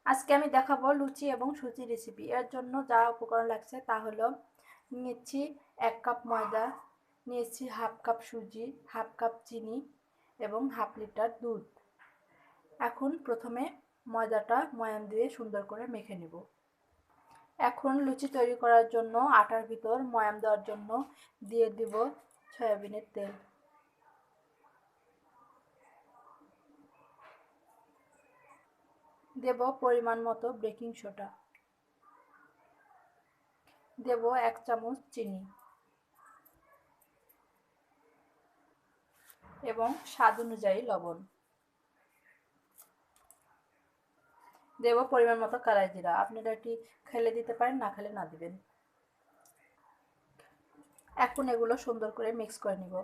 আজকে আমি দেখাবো লুচি এবং সুজি রেসিপি। এর জন্য যা উপকরণ লাগছে তা হলো নিয়েছি 1 কাপ ময়দা, নিয়েছি হাফ কাপ সুজি, হাফ কাপ চিনি এবং হাফ লিটার দুধ। এখন প্রথমে ময়দাটা ময়ান দিয়ে সুন্দর করে মেখে নেব। এখন লুচি তৈরি করার জন্য আটার ভিতর ময়াম দেওয়ার জন্য দিয়ে দিব সয়াবিনের তেল। দেব পরিমাণ মতো বেকিং সোডা, দেব 1 চামচ চিনি এবং স্বাদ অনুযায়ী লবণ, দেব পরিমাণ মতো কালাই জিরা। আপনারা এটি খেলে দিতে পারেন, না খেলে না দিবেন। এখন এগুলো সুন্দর করে মিক্স করে নিব।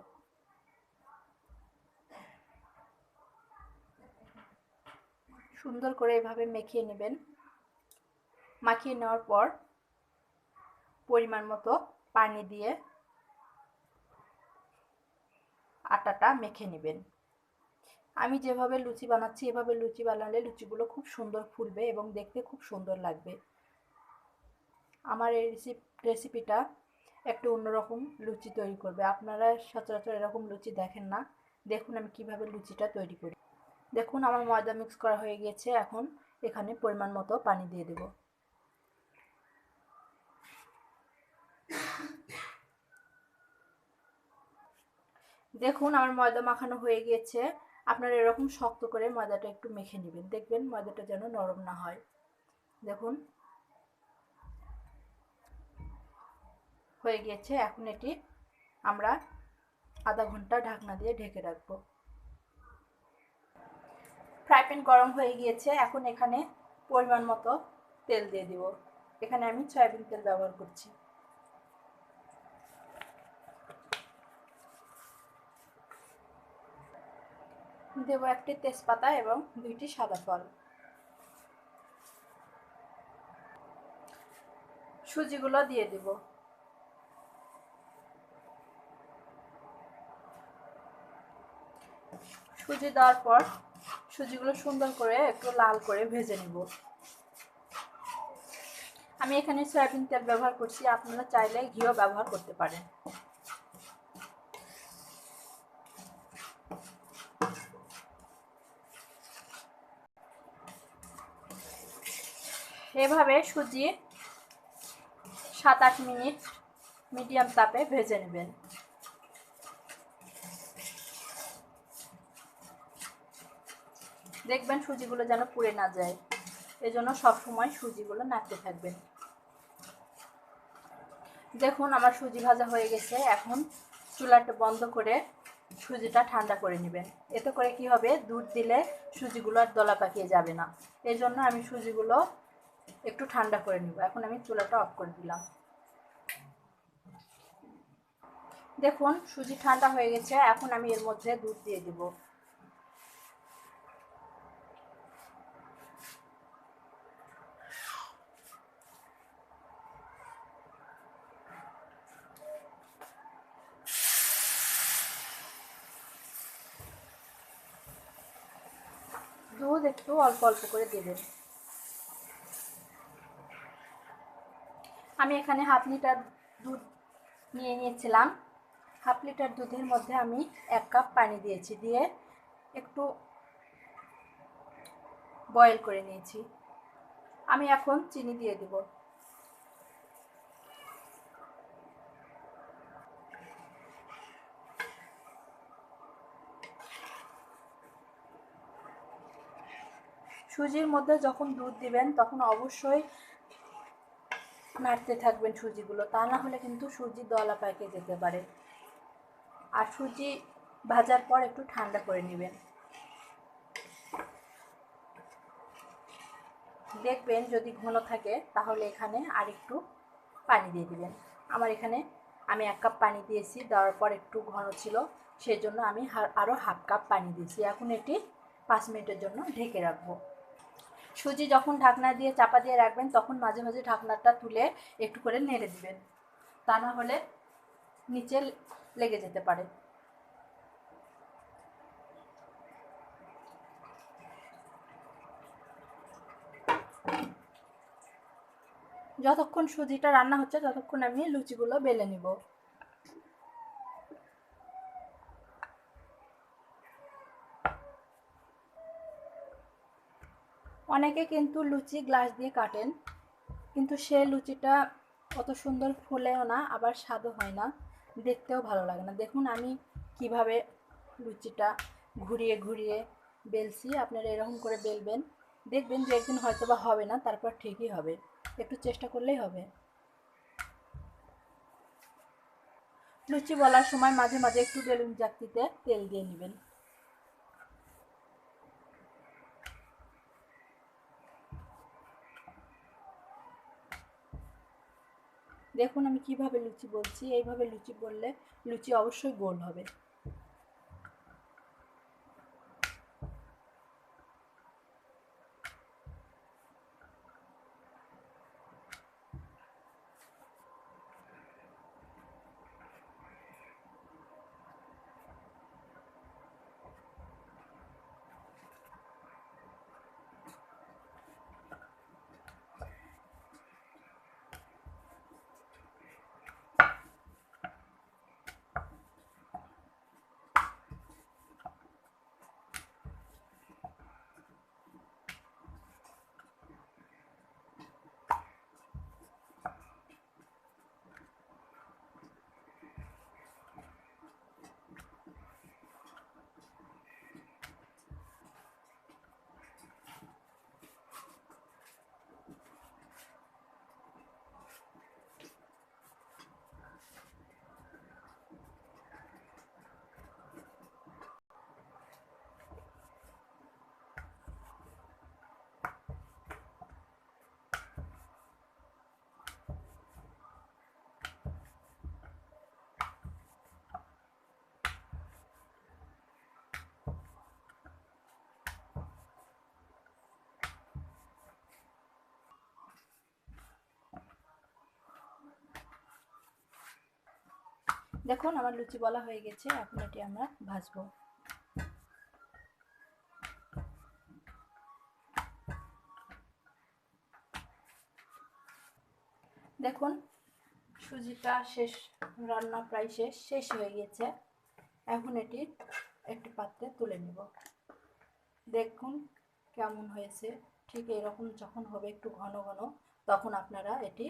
সুন্দর করে এভাবে মেখিয়ে নেবেন। মাখিয়ে নেওয়ার পর পরিমাণ মতো পানি দিয়ে আটাটা মেখে নেবেন। আমি যেভাবে লুচি বানাচ্ছি এভাবে লুচি বানালে লুচিগুলো খুব সুন্দর ফুলবে এবং দেখতে খুব সুন্দর লাগবে। আমার এই রেসিপিটা একটু অন্যরকম লুচি তৈরি করবে। আপনারা সচরাচর এরকম লুচি দেখেন না। দেখুন আমি কিভাবে লুচিটা তৈরি করি। দেখুন আমার ময়দা মিক্স করা হয়ে গেছে। এখন এখানে পরিমাণ মতো পানি দিয়ে দেব। দেখুন আমার ময়দা মাখানো হয়ে গিয়েছে। আপনারা এরকম শক্ত করে ময়দাটা একটু মেখে নেবেন। দেখবেন ময়দাটা যেন নরম না হয়। দেখুন হয়ে গিয়েছে। এখন এটি আমরা আধা ঘন্টা ঢাকনা দিয়ে ঢেকে রাখবো। ফ্রাই প্যান গরম হয়ে গিয়েছে। এখন এখানে পরিমাণ মতো তেল দিয়ে দিব। এখানে আমি সয়াবিন তেল ব্যবহার করছি। দেব 1টি তেজপাতা এবং 2টি সাদা ফল। সুজিগুলো দিয়ে দিব। সুজি দেওয়ার পর সুজিগুলো সুন্দর করে একটু লাল করে ভেজে নিব। আমি এখানে সয়াবিন তেল ব্যবহার করছি, আপনারা চাইলে ঘিও ব্যবহার করতে পারেন। এভাবে সুজি 7-8 মিনিট মিডিয়াম তাপে ভেজে নেবেন। দেখবেন সুজিগুলো যেন পুড়ে না যায়, এজন্য সবসময় সুজিগুলো নাড়তে থাকবেন। দেখুন আমার সুজি ভাজা হয়ে গেছে। এখন চুলাটা বন্ধ করে সুজিটা ঠান্ডা করে নেবেন। এতে করে কি হবে, দুধ দিলে সুজিগুলো আর দলা পাকিয়ে যাবে না। এই জন্য আমি সুজিগুলো একটু ঠান্ডা করে নিব। এখন আমি চুলাটা অফ করে দিলাম। দেখুন সুজি ঠান্ডা হয়ে গেছে। এখন আমি এর মধ্যে দুধ দিয়ে দিব। দুধ একটু অল্প অল্প করে দেবেন। আমি এখানে হাফ লিটার দুধ নিয়ে নিয়েছিলাম। হাফ লিটার দুধের মধ্যে আমি 1 কাপ পানি দিয়েছি, দিয়ে একটু বয়েল করে নিয়েছি। আমি এখন চিনি দিয়ে দিব। সুজির মধ্যে যখন দুধ দিবেন তখন অবশ্যই নাড়তে থাকবেন সুজিগুলো, তা না হলে কিন্তু সুজি দলা পাকে যেতে পারে। আর সুজি ভাজার পর একটু ঠান্ডা করে নেবেন। দেখবেন যদি ঘন থাকে তাহলে এখানে আর একটু পানি দিয়ে দিবেন। আমি 1 কাপ পানি দিয়েছি, দেওয়ার পর একটু ঘন ছিল, সেই জন্য আমি আরও হাফ কাপ পানি দিয়েছি। এখন এটি 5 মিনিটের জন্য ঢেকে রাখবো। সুজি যখন ঢাকনা দিয়ে চাপা দিয়ে রাখবেন তখন মাঝে মাঝে ঢাকনাটা তুলে একটু করে নেড়ে দিবেন, তা না হলে নিচে লেগে যেতে পারে। যতক্ষণ সুজিটা রান্না হচ্ছে ততক্ষণ আমি লুচিগুলো বেলে নিব। অনেকে কিন্তু লুচি গ্লাস দিয়ে কাটেন, কিন্তু সে লুচিটা অত সুন্দর ফুলেও না, আবার স্বাদও হয় না, দেখতেও ভালো লাগে না। দেখুন আমি কিভাবে লুচিটা ঘুরিয়ে ঘুরিয়ে বেলছি। আপনারা এরকম করে বেলবেন, দেখবেন যে একদিন হয়তো বা হবে না, তারপর ঠিকই হবে, একটু চেষ্টা করলেই হবে। লুচি বলার সময় মাঝে মাঝে একটু বেলুন চাকতিতে তেল দিয়ে নেবেন। দেখুন আমি কিভাবে লুচি বলছি, এইভাবে লুচি বললে লুচি অবশ্যই গোল হবে। দেখুন আমার লুচি বলা হয়ে গেছে, এখন এটি আমরা ভাজবো। দেখুন সুজিটা শেষ, রান্না প্রায় শেষ হয়ে গেছে। এখন এটি একটি পাত্রে তুলে নেব। দেখুন কেমন হয়েছে, ঠিক এরকম যখন হবে একটু ঘন ঘন, তখন আপনারা এটি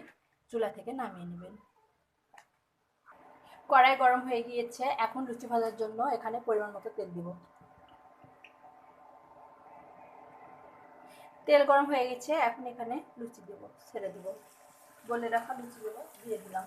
চুলা থেকে নামিয়ে নেবেন। কড়াই গরম হয়ে গিয়েছে, এখন লুচি ভাজার জন্য এখানে পরিমাণ মতো তেল দিব। তেল গরম হয়ে গেছে, এখন এখানে লুচি দেব, ছেড়ে দেব। বলে রাখা লুচিগুলো দিয়ে দিলাম।